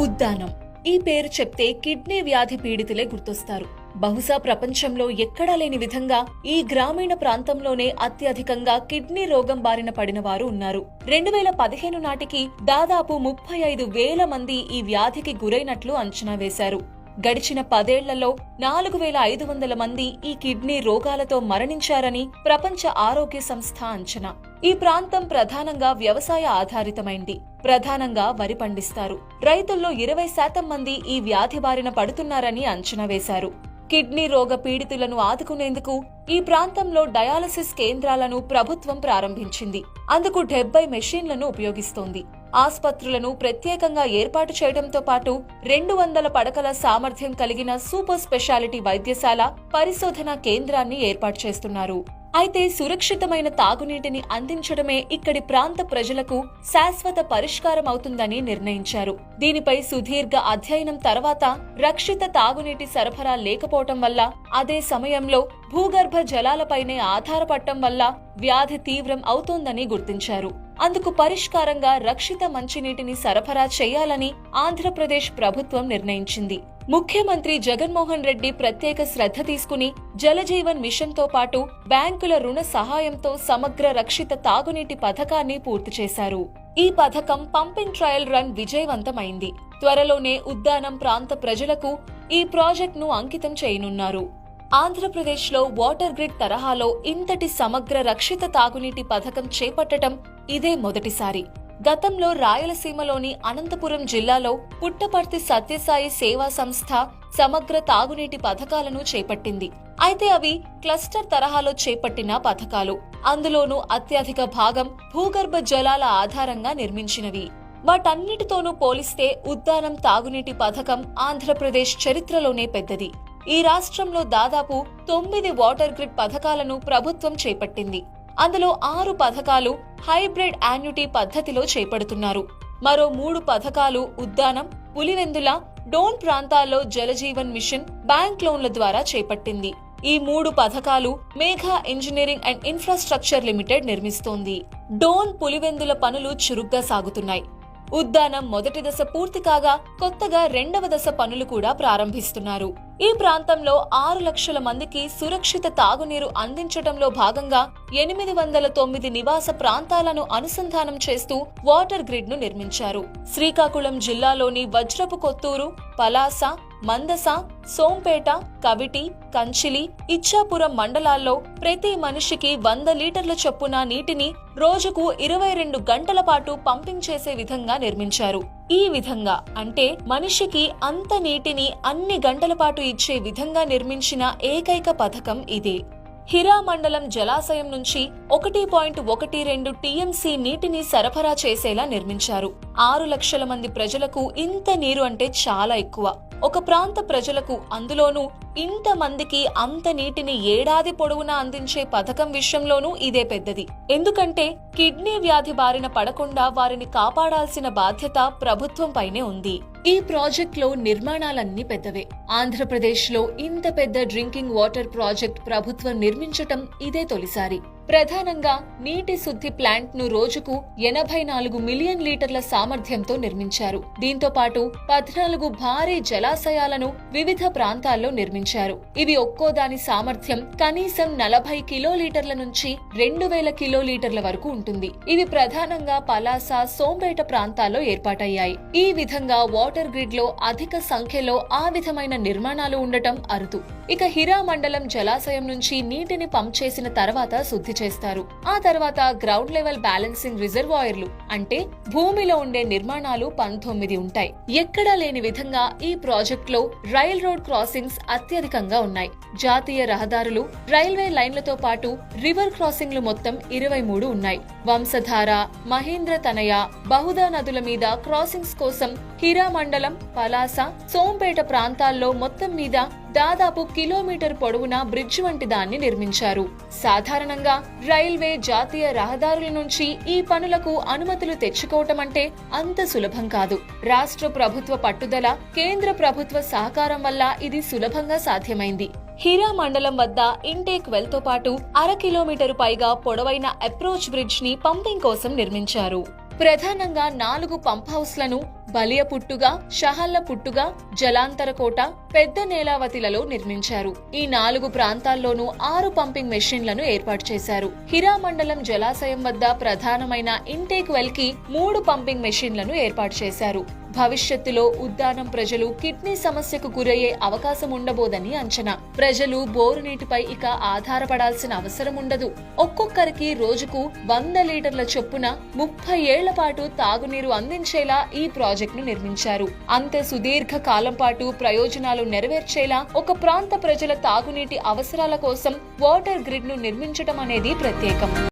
ఉద్దానం ఈ పేరు చెప్తే కిడ్నీ వ్యాధి పీడితులే గుర్తొస్తారు. బహుశా ప్రపంచంలో ఎక్కడా లేని విధంగా ఈ గ్రామీణ ప్రాంతంలోనే అత్యధికంగా కిడ్నీ రోగం బారిన పడిన వారు ఉన్నారు. 2015 నాటికి దాదాపు 35,000 మంది ఈ వ్యాధికి గురైనట్లు అంచనా వేశారు. గడిచిన 10 ఏళ్లలో 4,500 మంది ఈ కిడ్నీ రోగాలతో మరణించారని ప్రపంచ ఆరోగ్య సంస్థ అంచనా. ఈ ప్రాంతం ప్రధానంగా వ్యవసాయ ఆధారితమైంది. ప్రధానంగా వరి పండిస్తారు. రైతుల్లో 20% మంది ఈ వ్యాధి బారిన పడుతున్నారని అంచనా వేశారు. కిడ్నీ రోగ పీడితులను ఆదుకునేందుకు ఈ ప్రాంతంలో డయాలసిస్ కేంద్రాలను ప్రభుత్వం ప్రారంభించింది. అందుకు 70 మెషీన్లను ఉపయోగిస్తోంది. ఆస్పత్రులను ప్రత్యేకంగా ఏర్పాటు చేయడంతో పాటు 200 పడకల సామర్థ్యం కలిగిన సూపర్ స్పెషాలిటీ వైద్యశాల, పరిశోధనా కేంద్రాన్ని ఏర్పాటు చేస్తున్నారు. అయితే సురక్షితమైన తాగునీటిని అందించడమే ఇక్కడి ప్రాంత ప్రజలకు శాశ్వత పరిష్కారం అవుతుందని నిర్ణయించారు. దీనిపై సుదీర్ఘ అధ్యయనం తర్వాత రక్షిత తాగునీటి సరఫరా లేకపోవటం వల్ల, అదే సమయంలో భూగర్భ జలాలపైనే ఆధారపడటం వల్ల వ్యాధి తీవ్రం అవుతోందని గుర్తించారు. అందుకు పరిష్కారంగా రక్షిత మంచినీటిని సరఫరా చేయాలని ఆంధ్రప్రదేశ్ ప్రభుత్వం నిర్ణయించింది. ముఖ్యమంత్రి జగన్మోహన్ రెడ్డి ప్రత్యేక శ్రద్ధ తీసుకుని జలజీవన్ మిషన్ తో పాటు బ్యాంకుల రుణ సహాయంతో సమగ్ర రక్షిత తాగునీటి పథకాన్ని పూర్తి చేశారు. ఈ పథకం పంపింగ్ ట్రయల్ రన్ విజయవంతమైంది. త్వరలోనే ఉద్దానం ప్రాంత ప్రజలకు ఈ ప్రాజెక్టును అంకితం చేయనున్నారు. ఆంధ్రప్రదేశ్లో వాటర్ గ్రిడ్ తరహాలో ఇంతటి సమగ్ర రక్షిత తాగునీటి పథకం చేపట్టడం ఇదే మొదటిసారి. గతంలో రాయలసీమలోని అనంతపురం జిల్లాలో పుట్టపర్తి సత్యసాయి సేవా సంస్థ సమగ్ర తాగునీటి పథకాలను చేపట్టింది. అయితే అవి క్లస్టర్ తరహాలో చేపట్టిన పథకాలు. అందులోనూ అత్యధిక భాగం భూగర్భ జలాల ఆధారంగా నిర్మించినవి. వాటన్నిటితోనూ పోలిస్తే ఉద్దానం తాగునీటి పథకం ఆంధ్రప్రదేశ్ చరిత్రలోనే పెద్దది. ఈ రాష్ట్రంలో దాదాపు 9 వాటర్ గ్రిడ్ పథకాలను ప్రభుత్వం చేపట్టింది. అందులో 6 పథకాలు హైబ్రిడ్ యాన్యుటీ పద్ధతిలో చేపడుతున్నారు. మరో 3 పథకాలు ఉద్దానం, పులివెందుల, డోన్ ప్రాంతాల్లో జలజీవన్ మిషన్ బ్యాంక్ లోన్ల ద్వారా చేపట్టింది. ఈ 3 పథకాలు Megha engineering and infrastructure limited నిర్మిస్తోంది. డోన్, పులివెందుల పనులు చురుగ్గా సాగుతున్నాయి. ఉద్దానం మొదటి దశ పూర్తి కాగా కొత్తగా 2వ దశ పనులు కూడా ప్రారంభిస్తున్నారు. ఈ ప్రాంతంలో 6 లక్షల మందికి సురక్షిత తాగునీరు అందించడంలో భాగంగా 809 నివాస ప్రాంతాలను అనుసంధానం చేస్తూ వాటర్ గ్రిడ్ ను నిర్మించారు. శ్రీకాకుళం జిల్లాలోని వజ్రపు కొత్తూరు, పలాస, మందస, సోంపేట, కవిటి, కంచిలి, ఇచ్చాపురం మండలాల్లో ప్రతి మనిషికి 100 లీటర్ల చొప్పున నీటిని రోజుకు 22 గంటల పాటు పంపింగ్ చేసే విధంగా నిర్మించారు. ఈ విధంగా అంటే మనిషికి అంత నీటిని అన్ని గంటల పాటు ఇచ్చే విధంగా నిర్మించిన ఏకైక పథకం ఇదే. హిరా మండలం జలాశయం నుంచి 1.12 టీఎంసీ నీటిని సరఫరా చేసేలా నిర్మించారు. 6 లక్షల మంది ప్రజలకు ఇంత నీరు అంటే చాలా ఎక్కువ. ఒక ప్రాంత ప్రజలకు, అందులోనూ ఇంత మందికి అంత నీటిని ఏడాది పొడవునా అందించే పథకం విషయంలోనూ ఇదే పెద్దది. ఎందుకంటే కిడ్నీ వ్యాధి బారిన పడకుండా వారిని కాపాడాల్సిన బాధ్యత ప్రభుత్వంపైనే ఉంది. ఈ ప్రాజెక్టులో నిర్మాణాలన్నీ పెద్దవే. ఆంధ్రప్రదేశ్లో ఇంత పెద్ద డ్రింకింగ్ వాటర్ ప్రాజెక్ట్ ప్రభుత్వం నిర్మించటం ఇదే తొలిసారి. ప్రధానంగా నీటి శుద్ధి ప్లాంట్ ను రోజుకు 84 మిలియన్ లీటర్ల సామర్థ్యంతో నిర్మించారు. దీంతో పాటు 14 భారీ జలాశయాలను వివిధ ప్రాంతాల్లో నిర్మించారు. ఇవి ఒక్కో దాని సామర్థ్యం కనీసం 40 కిలోలీటర్ల నుంచి 2000 కిలోలీటర్ల వరకు ఉంటుంది. ఇవి ప్రధానంగా పలాస, సోంపేట ప్రాంతాల్లో ఏర్పాటయ్యాయి. ఈ విధంగా వాటర్ గ్రిడ్ లో అధిక సంఖ్యలో ఆ విధమైన నిర్మాణాలు ఉండటం అరుదు. ఇక హిరా మండలం జలాశయం నుంచి నీటిని పంప్ చేసిన తర్వాత శుద్ధి చేస్తారు. ఆ తర్వాత గ్రౌండ్ లెవెల్ బ్యాలెన్సింగ్ రిజర్వాయర్లు అంటే భూమిలో ఉండే నిర్మాణాలు 19 ఉంటాయి. ఎక్కడా లేని విధంగా ఈ ప్రాజెక్ట్ లో రైల్ రోడ్ క్రాసింగ్స్ అత్యధికంగా ఉన్నాయి. జాతీయ రహదారులు, రైల్వే లైన్లతో పాటు రివర్ క్రాసింగ్లు మొత్తం 23 ఉన్నాయి. వంశధార, మహేంద్ర తనయ, బహుదా నదుల మీద క్రాసింగ్స్ కోసం హిరా మండలం, పలాస, సోంపేట ప్రాంతాల్లో మొత్తం మీద దాదాపు కిలోమీటర్ పొడవునా బ్రిడ్జ్ వంటి దాన్ని నిర్మించారు. సాధారణంగా రైల్వే, జాతీయ రహదారుల నుంచి ఈ పనులకు అనుమతులు తెచ్చుకోవటం అంటే అంత సులభం కాదు. రాష్ట్ర ప్రభుత్వ పట్టుదల, కేంద్ర ప్రభుత్వ సహకారం వల్ల ఇది సులభంగా సాధ్యమైంది. హిరా మండలం వద్ద ఇంటేక్ వెల్ తో పాటు 1/2 కిలోమీటరు పైగా పొడవైన అప్రోచ్ బ్రిడ్జ్ ని పంపింగ్ కోసం నిర్మించారు. ప్రధానంగా 4 పంప్ హౌస్లను బలియ పుట్టుగా, షహల్ల పుట్టుగా, జలాంతర కోట, పెద్ద నేలావతిలలో నిర్మించారు. ఈ 4 ప్రాంతాల్లోనూ 6 పంపింగ్ మెషిన్లను ఏర్పాటు చేశారు. హిరా మండలం జలాశయం వద్ద ప్రధానమైన ఇంటేక్ వెల్ కి 3 పంపింగ్ మెషిన్లను ఏర్పాటు చేశారు. భవిష్యత్తులో ఉద్దానం ప్రజలు కిడ్నీ సమస్యకు గురయ్యే అవకాశం ఉండబోదని అంచనా. ప్రజలు బోరు నీటిపై ఇక ఆధారపడాల్సిన అవసరం ఉండదు. ఒక్కొక్కరికి రోజుకు 100 లీటర్ల చొప్పున 30 ఏళ్ల పాటు తాగునీరు అందించేలా ఈ ప్రాజెక్టును నిర్మించారు. అంతే సుదీర్ఘ కాలం పాటు ప్రయోజనాలు నెరవేర్చేలా ఒక ప్రాంత ప్రజల తాగునీటి అవసరాల కోసం వాటర్ గ్రిడ్ ను నిర్మించడం అనేది ప్రత్యేకం.